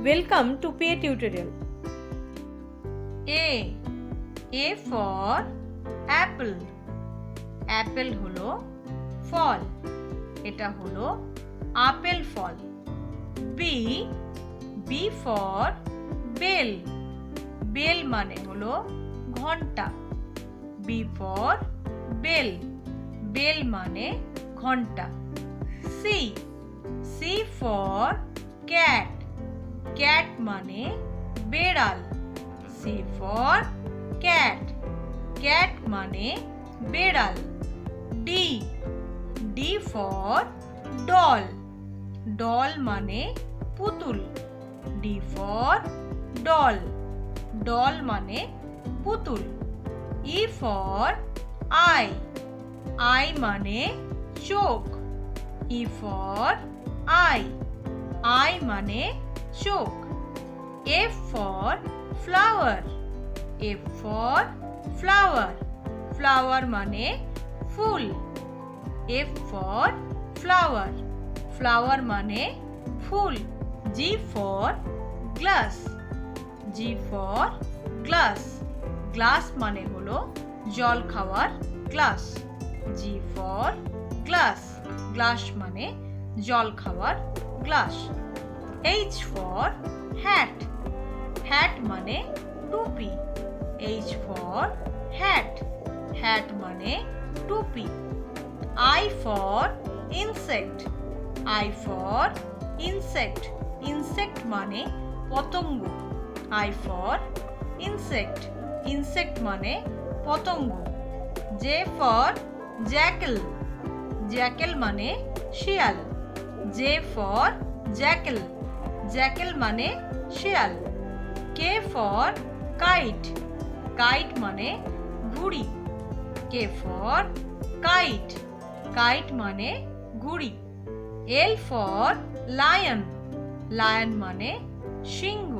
Welcome to PATutorial. A for apple. Apple হলো ফল, এটা হলো আপেল ফল। B for bell. Bell মানে হলো ঘন্টা। B for bell. Bell মানে ঘন্টা। C for cat. Cat মানে বেড়াল। C for cat. Cat মানে বেড়াল। D for doll. Doll মানে পুতুল। D for doll. Doll মানে পুতুল। E for eye. Eye মানে চোখ। E for eye. Eye মানে চোখ। F for flower. F for flower. Flower মানে ফুল। F for flower. Flower মানে ফুল। G for glass. G for glass. Glass মানে হলো জল খাওয়ার glass. G for glass. Glass মানে জল খাওয়ার glass. H for hat. Hat মানে টুপি। H for hat. Hat মানে টুপি। I for insect. I for insect. Insect মানে পতঙ্গ। I for insect. Insect মানে পতঙ্গ। J for jackal. Jackal মানে শিয়াল। J for jackal. Jackal মানে শিয়াল। K for kite. Kite মানে ঘুড়ি। K for kite. Kite মানে ঘুড়ি। L for lion. Lion মানে সিংহ।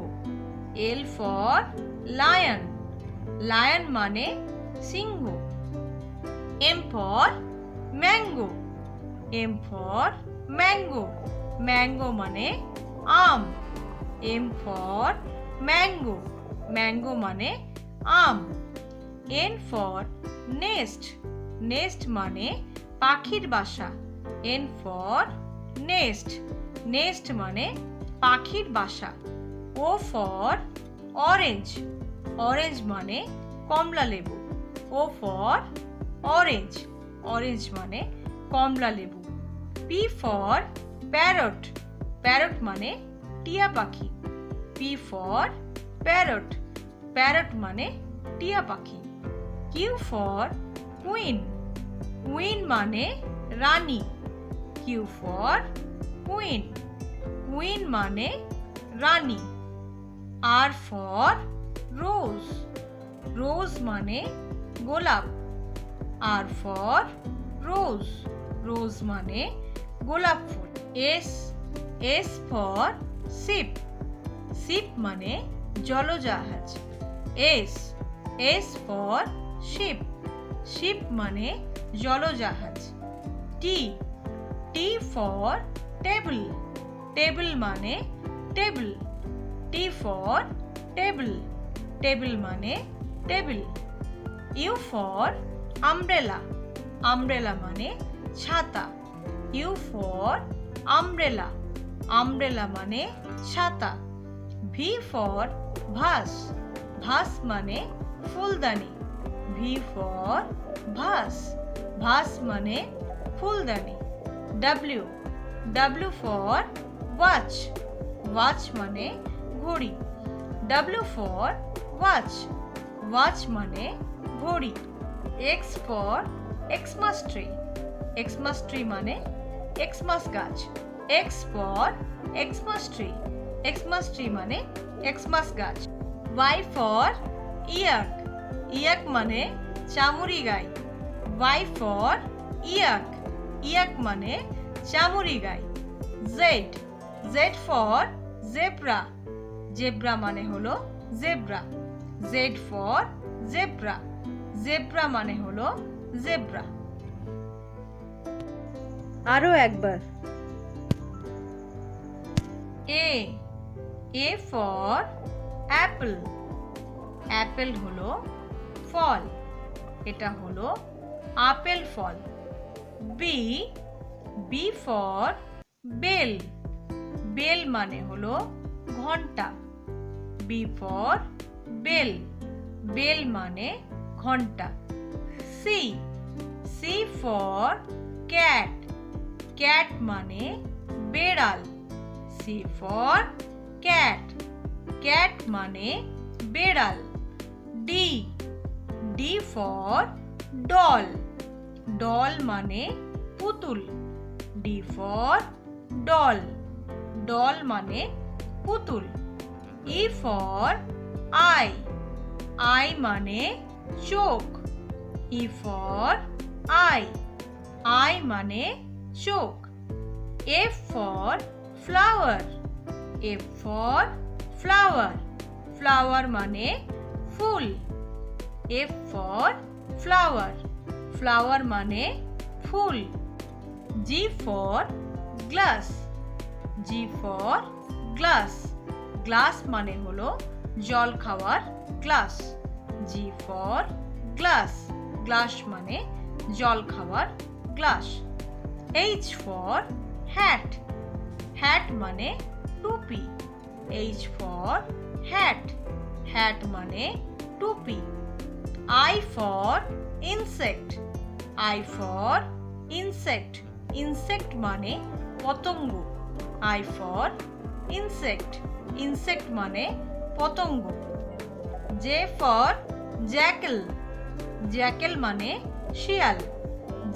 L for lion. Lion মানে সিংহ। M for mango. M for mango. Mango মানে আম। M for mango. Mango মানে আম। N for nest. Nest মানে পাখির বাসা। N for nest. Nest মানে পাখির বাসা। O for orange. Orange মানে কমলা লেবু। O for orange. Orange মানে কমলা লেবু। P for parrot. Parrot মানে টিয়া পাখি। P for parrot. Parrot মানে টিয়া পাখি। Q for queen. Queen মানে রানী। Q for queen. Queen মানে রানী। R for rose. Rose মানে গোলাপ। R for rose. Rose মানে গোলাপ ফুল। S for ship. Ship মানে জলজাহাজ। S for ship. Ship মানে জলজাহাজ। T for table. Table মানে table. T for table. Table মানে table. U for umbrella. Umbrella মানে ছাতা। U for umbrella. Umbrella মানে ছাতা। V for vase. Vase মানে ফুলদানি। V for vase. Vase মানে ফুলদানি। W for watch. Watch মানে ঘড়ি। W for watch. Watch মানে ঘড়ি। X for Xmas tree. Xmas tree মানে Xmas গাছ। X for Xmas tree. Xmas tree মানে Xmas গাছ। Y for yak. Yak মানে চামড়ি গাই। Y for yak. Yak মানে চামড়ি গাই। Z for zebra. Zebra মানে হলো zebra. Z for zebra. Zebra মানে হলো জেব্রা। আরো একবার। A A for apple. Apple হলো ফল, এটা হলো আপেল ফল। B for bell. বেল মানে হলো ঘন্টা। B for bell. বেল মানে ঘন্টা। C for cat. cat মানে বেড়াল। C for cat. cat মানে বেড়াল। D for doll. doll মানে পুতুল। D for doll. doll মানে পুতুল। E for eye. eye মানে চোখ। E for eye. eye মানে চোখ। F for flower. F for flower. flower মানে ফুল। F for flower. flower মানে ফুল। G for glass. G for glass. glass মানে হলো জল খাওয়ার glass. G for glass. glass মানে জল খাওয়ার glass. H for hat. hat মানে টুপি। H for hat. hat মানে টুপি। I for insect. I for insect. insect মানে পতঙ্গ। I for insect. insect মানে পতঙ্গ। J for jackal. jackal মানে শিয়াল।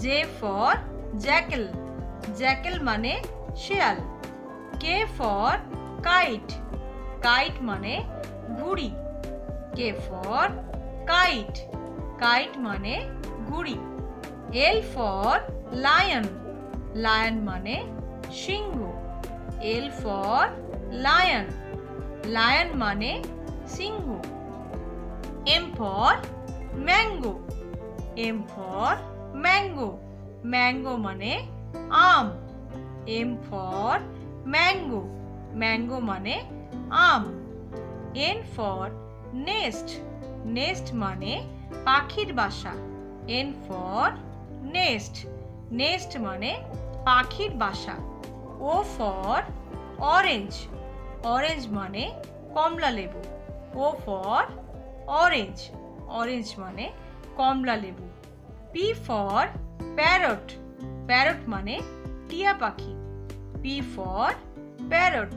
J for jackal. jackal মানে শিয়াল। K for kite. kite মানে ঘুড়ি। K for kite. kite মানে ঘুড়ি। L for lion. lion মানে সিংহ। L for lion. lion মানে সিংহ। M for mango. M for mango. mango মানে আম। M for mango. mango মানে আম। N for nest. nest মানে পাখির বাসা। N for nest. nest মানে পাখির বাসা। O for orange. orange মানে কমলা লেবু। O for orange. orange মানে কমলা লেবু। P for parrot. parrot মানে টিয়া পাখি। P for parrot.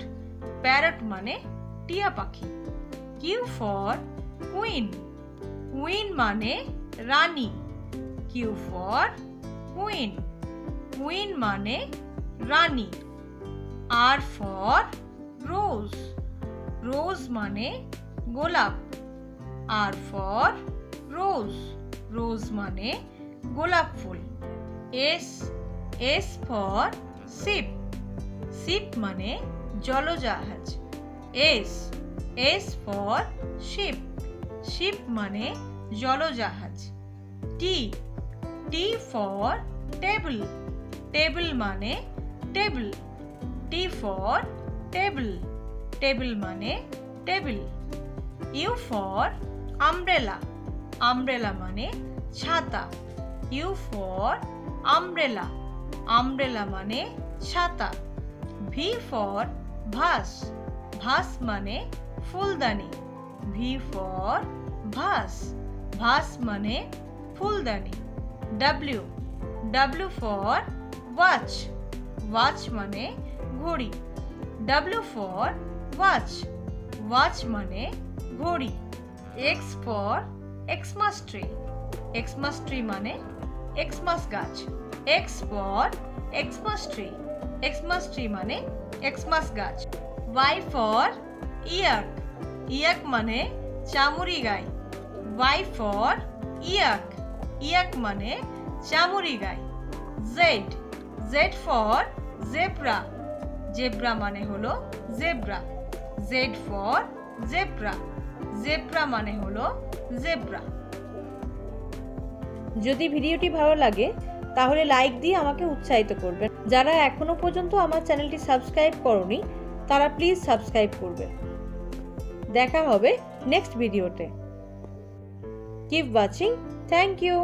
parrot মানে টিয়া পাখি। Q for queen. queen মানে রানী। Q for queen. queen মানে রানী। R for rose. rose মানে গোলাপ। R for rose. rose মানে গোলাপ ফুল। S for ship. ship মানে জলজাহাজ। S for ship. ship মানে জলজাহাজ। T for table. table মানে table. T for table. table মানে table. U for umbrella. umbrella মানে ছাতা। U for umbrella. umbrella মানে ছাতা। V for vase. vase মানে ফুলদানি। V for vase. vase মানে ফুলদানি। W for watch. watch মানে ঘড়ি। W for watch. watch মানে ঘড়ি। X for Xmas tree. Xmas tree মানে Xmas গাছ। X for Xmas tree. Xmas tree মানে Xmas গাছ। Y for yak. yak মানে চামড়ি গাই। Y for yak. yak মানে চামড়ি গাই। Z for zebra. zebra মানে হলো zebra. Z for zebra. zebra মানে হলো জেব্রা। যদি ভিডিওটি ভালো লাগে তাহলে লাইক দিয়ে আমাকে উৎসাহিত করবেন। যারা এখনো পর্যন্ত আমার চ্যানেলটি সাবস্ক্রাইব করনি তারা প্লিজ সাবস্ক্রাইব করবেন। দেখা হবে নেক্সট ভিডিওতে। Keep watching, thank you.